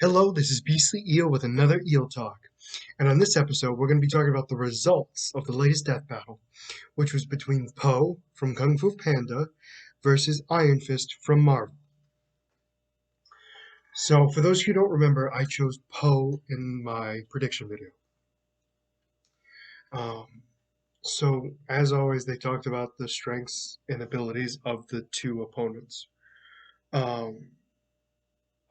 Hello, this is Beastly Eel with another Eel Talk. And on this episode, we're going to be talking about the results of the latest death battle, which was between Poe from Kung Fu Panda versus Iron Fist from Marvel. So, for those who don't remember, I chose Poe in my prediction video. Um, so, as always, they talked about the strengths and abilities of the two opponents. Um,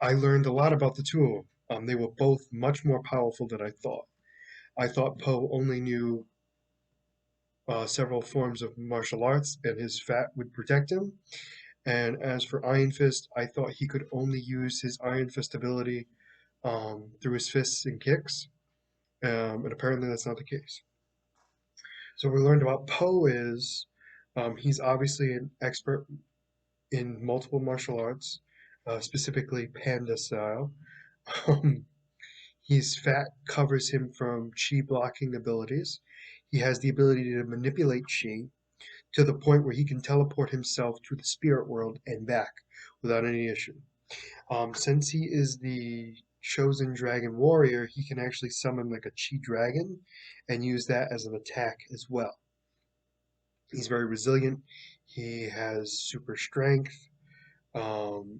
I learned a lot about the two of them. They were both much more powerful than I thought. I thought Poe only knew several forms of martial arts, and his fat would protect him. And as for Iron Fist, I thought he could only use his Iron Fist ability through his fists and kicks, and apparently that's not the case. So we learned about Poe is he's obviously an expert in multiple martial arts, specifically Panda style. Um, his fat covers him from chi blocking abilities. He has the ability to manipulate chi, to the point where he can teleport himself to the spirit world and back without any issue. Since he is the chosen dragon warrior, he can actually summon like a chi dragon and use that as an attack as well. He's very resilient. He has super strength. Um,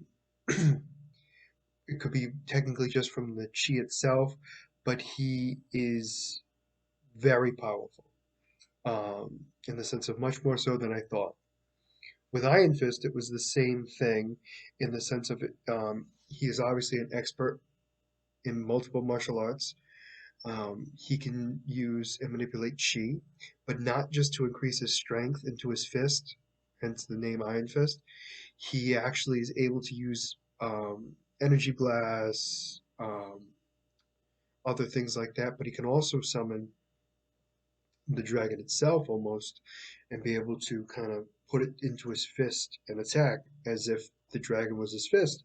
it could be technically just from the chi itself, but he is very powerful in the sense of much more so than I thought. With Iron Fist, it was the same thing in the sense of it. He is obviously an expert in multiple martial arts. He can use and manipulate chi, but not just to increase his strength into his fist, hence the name Iron Fist. He actually is able to use energy blasts, other things like that, but he can also summon the dragon itself almost and be able to kind of put it into his fist and attack as if the dragon was his fist.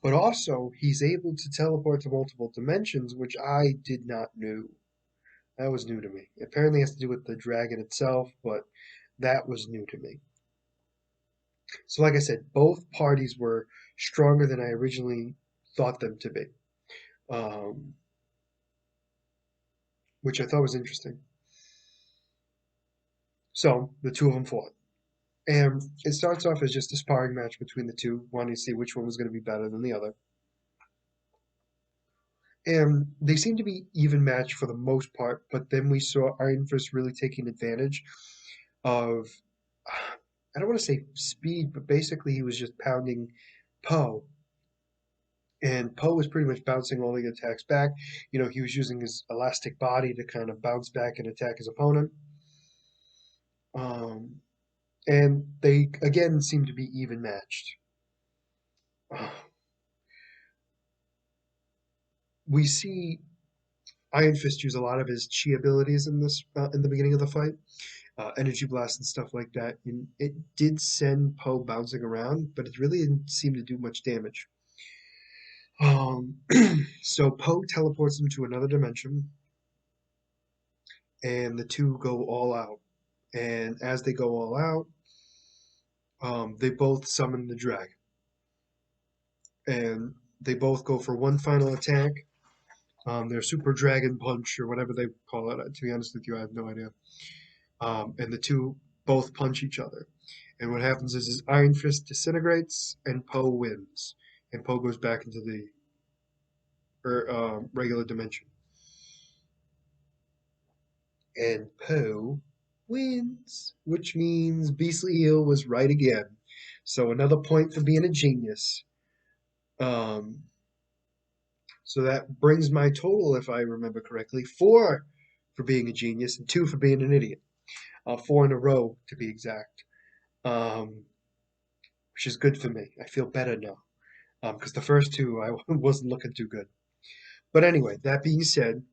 But also, he's able to teleport to multiple dimensions, which I did not know. That was new to me. Apparently, it has to do with the dragon itself, but that was new to me. So, like I said, both parties were stronger than I originally thought them to be, um, which I thought was interesting. So, the two of them fought. And it starts off as just a sparring match between the two, wanting to see which one was going to be better than the other. And they seem to be even matched for the most part, but then we saw Iron Fist really taking advantage of, I don't want to say speed, but basically he was just pounding Poe. And Poe was pretty much bouncing all the attacks back. You know, he was using his elastic body to kind of bounce back and attack his opponent. Um, and they, again, seem to be even matched. We see Iron Fist use a lot of his chi abilities in this in the beginning of the fight, energy blast and stuff like that. And it did send Poe bouncing around, but it really didn't seem to do much damage. Um, so Poe teleports him to another dimension, and the two go all out. And as they go all out, they both summon the dragon, and they both go for one final attack. Their super dragon punch or whatever they call it. To be honest with you, I have no idea. And the two both punch each other. And what happens is his Iron Fist disintegrates, and Poe wins, and Poe goes back into the regular dimension. And Poe wins, which means Beastly Eel was right again. So another point for being a genius. Um, so that brings my total, if I remember correctly, four for being a genius and two for being an idiot. Four in a row, to be exact, which is good for me. I feel better now because the first two I wasn't looking too good. But anyway, that being said,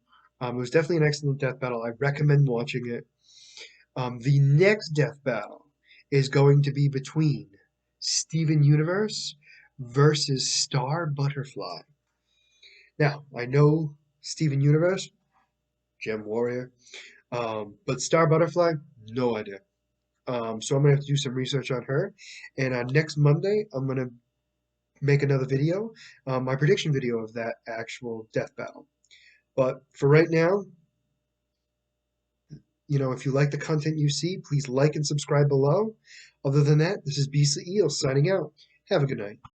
it was definitely an excellent death battle. I recommend watching it. The next death battle is going to be between Steven Universe versus Star Butterfly. Now, I know Steven Universe, Gem Warrior, but Star Butterfly, no idea. So I'm gonna have to do some research on her. And next Monday, I'm gonna make another video, my prediction video of that actual death battle. But for right now, if you like the content you see, please like and subscribe below. Other than that, this is Beastly Eel signing out. Have a good night.